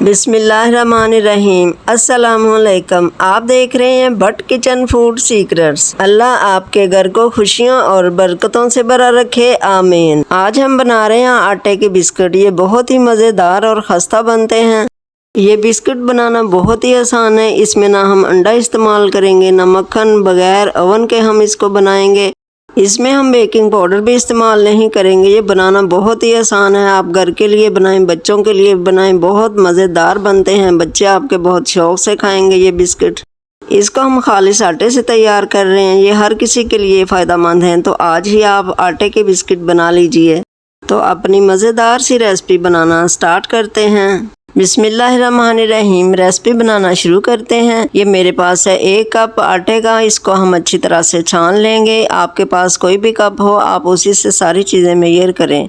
बिस्मिल्लाहिर्रहमानिर्रहीम। अस्सलाम वालेकुम। आप देख रहे हैं भट्ट किचन फूड सीक्रेट्स। अल्लाह आपके घर को खुशियों और बरकतों से भरा रखे, आमीन। आज हम बना रहे हैं आटे के बिस्कुट। ये बहुत ही मज़ेदार और खस्ता बनते हैं। ये बिस्कुट बनाना बहुत ही आसान है। इसमें ना हम अंडा इस्तेमाल करेंगे ना मक्खन, बगैर ओवन के हम इसको बनाएंगे। इसमें हम बेकिंग पाउडर भी इस्तेमाल नहीं करेंगे। ये बनाना बहुत ही आसान है। आप घर के लिए बनाएं, बच्चों के लिए बनाएं, बहुत मज़ेदार बनते हैं। बच्चे आपके बहुत शौक से खाएंगे ये बिस्किट। इसको हम खालिस आटे से तैयार कर रहे हैं। ये हर किसी के लिए फ़ायदेमंद हैं। तो आज ही आप आटे के बिस्किट बना लीजिए। तो अपनी मज़ेदार सी रेसिपी बनाना स्टार्ट करते हैं। बिस्मिल्लाहिर्रहमानिर्रहीम। रेसिपी बनाना शुरू करते हैं। ये मेरे पास है 1 कप आटे का। इसको हम अच्छी तरह से छान लेंगे। आपके पास कोई भी कप हो, आप उसी से सारी चीज़ें मेजर करें।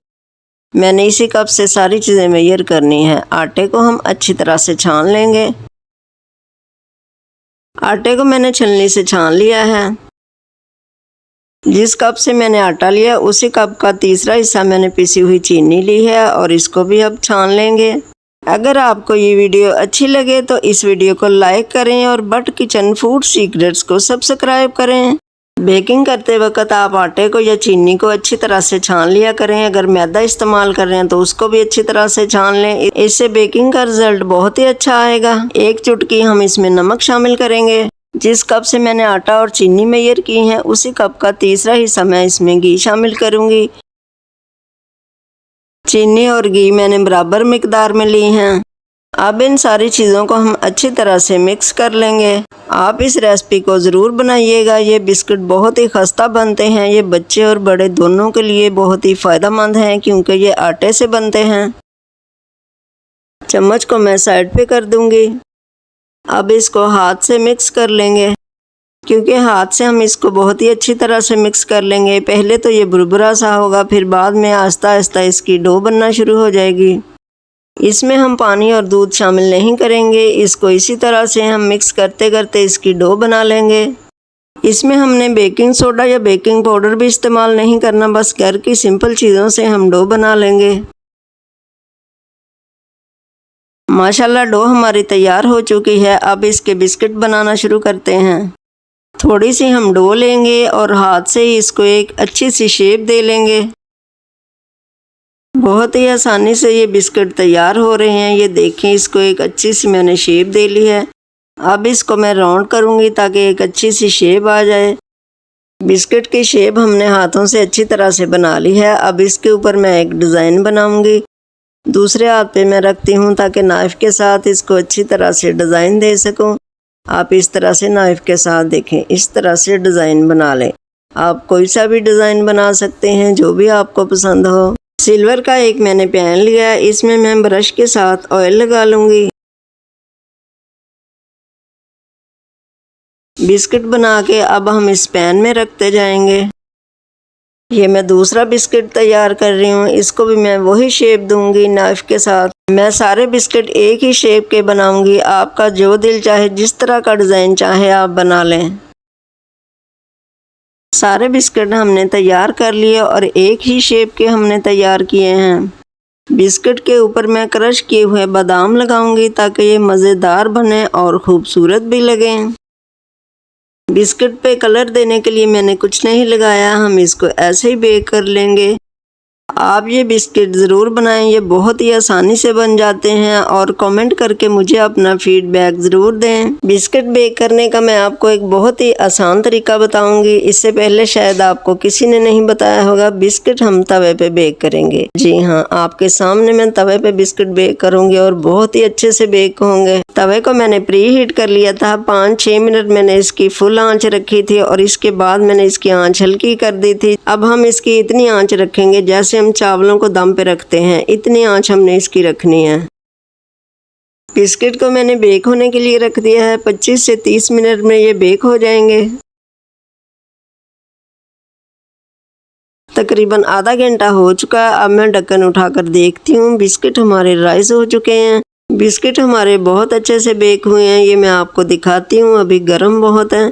मैंने इसी कप से सारी चीज़ें मेजर करनी है। आटे को हम अच्छी तरह से छान लेंगे। आटे को मैंने छलनी से छान लिया है। जिस कप से मैंने आटा लिया उसी कप का तीसरा हिस्सा मैंने पिसी हुई चीनी ली है और इसको भी अब छान लेंगे। अगर आपको ये वीडियो अच्छी लगे तो इस वीडियो को लाइक करें और भट्ट किचन फूड सीक्रेट्स को सब्सक्राइब करें। बेकिंग करते वक्त आप आटे को या चीनी को अच्छी तरह से छान लिया करें। अगर मैदा इस्तेमाल कर रहे हैं तो उसको भी अच्छी तरह से छान लें। इससे बेकिंग का रिजल्ट बहुत ही अच्छा आएगा। 1 चुटकी हम इसमें नमक शामिल करेंगे। जिस कप से मैंने आटा और चीनी मेजर की है उसी कप का तीसरा हिस्सा मैं इसमें घी शामिल करूँगी। चीनी और घी मैंने बराबर मिकदार में ली हैं। अब इन सारी चीज़ों को हम अच्छी तरह से मिक्स कर लेंगे। आप इस रेसिपी को ज़रूर बनाइएगा। ये बिस्कुट बहुत ही खस्ता बनते हैं। ये बच्चे और बड़े दोनों के लिए बहुत ही फ़ायदेमंद हैं क्योंकि ये आटे से बनते हैं। चम्मच को मैं साइड पे कर दूंगी। अब इसको हाथ से मिक्स कर लेंगे। क्योंकि हाथ से हम इसको बहुत ही अच्छी तरह से मिक्स कर लेंगे। पहले तो ये बुरबुरा सा होगा, फिर बाद में आहिस्ता आहिस्ता इसकी डो बनना शुरू हो जाएगी। इसमें हम पानी और दूध शामिल नहीं करेंगे। इसको इसी तरह से हम मिक्स करते करते इसकी डो बना लेंगे। इसमें हमने बेकिंग सोडा या बेकिंग पाउडर भी इस्तेमाल नहीं करना, बस घर की सिंपल चीज़ों से हम डो बना लेंगे। माशाल्लाह डो हमारी तैयार हो चुकी है। अब इसके बिस्किट बनाना शुरू करते हैं। थोड़ी सी हम डो लेंगे और हाथ से ही इसको एक अच्छी सी शेप दे लेंगे। बहुत ही आसानी से ये बिस्किट तैयार हो रहे हैं। ये देखें, इसको एक अच्छी सी मैंने शेप दे ली है। अब इसको मैं राउंड करूँगी ताकि एक अच्छी सी शेप आ जाए। बिस्किट की शेप हमने हाथों से अच्छी तरह से बना ली है। अब इसके ऊपर मैं एक डिज़ाइन बनाऊँगी। दूसरे हाथ पे मैं रखती हूँ ताकि नाइफ़ के साथ इसको अच्छी तरह से डिज़ाइन दे सकूँ। आप इस तरह से नाइफ़ के साथ देखें, इस तरह से डिज़ाइन बना लें। आप कोई सा भी डिज़ाइन बना सकते हैं जो भी आपको पसंद हो। सिल्वर का एक मैंने पैन लिया है। इसमें मैं ब्रश के साथ ऑयल लगा लूँगी। बिस्किट बना के अब हम इस पैन में रखते जाएंगे। ये मैं दूसरा बिस्किट तैयार कर रही हूँ। इसको भी मैं वही शेप दूंगी नाइफ़ के साथ। मैं सारे बिस्किट एक ही शेप के बनाऊंगी। आपका जो दिल चाहे, जिस तरह का डिज़ाइन चाहे आप बना लें। सारे बिस्किट हमने तैयार कर लिए और एक ही शेप के हमने तैयार किए हैं। बिस्किट के ऊपर मैं क्रश किए हुए बादाम लगाऊंगी ताकि ये मज़ेदार बने और ख़ूबसूरत भी लगें। बिस्किट पे कलर देने के लिए मैंने कुछ नहीं लगाया। हम इसको ऐसे ही बेक कर लेंगे। आप ये बिस्किट ज़रूर बनाएं। ये बहुत ही आसानी से बन जाते हैं और कमेंट करके मुझे अपना फीडबैक ज़रूर दें। बिस्किट बेक करने का मैं आपको एक बहुत ही आसान तरीका बताऊंगी। इससे पहले शायद आपको किसी ने नहीं बताया होगा। बिस्किट हम तवे पे बेक करेंगे। जी हाँ, आपके सामने मैं तवे पे बिस्किट बेक करूँगी और बहुत ही अच्छे से बेक होंगे। तवे को मैंने प्री हीट कर लिया था। 5-6 मिनट मैंने इसकी फुल आंच रखी थी और इसके बाद मैंने इसकी आंच हल्की कर दी थी। अब हम इसकी इतनी आंच रखेंगे जैसे हम चावलों को दम पे रखते हैं, इतनी आंच हमने इसकी रखनी है। बिस्किट को मैंने बेक होने के लिए रख दिया है। 25 से 30 मिनट में ये बेक हो जाएंगे। तकरीबन आधा घंटा हो चुका है। अब मैं ढक्कन उठाकर देखती हूँ। बिस्किट हमारे राइस हो चुके हैं। बिस्किट हमारे बहुत अच्छे से बेक हुए हैं। ये मैं आपको दिखाती हूँ। अभी गर्म बहुत है।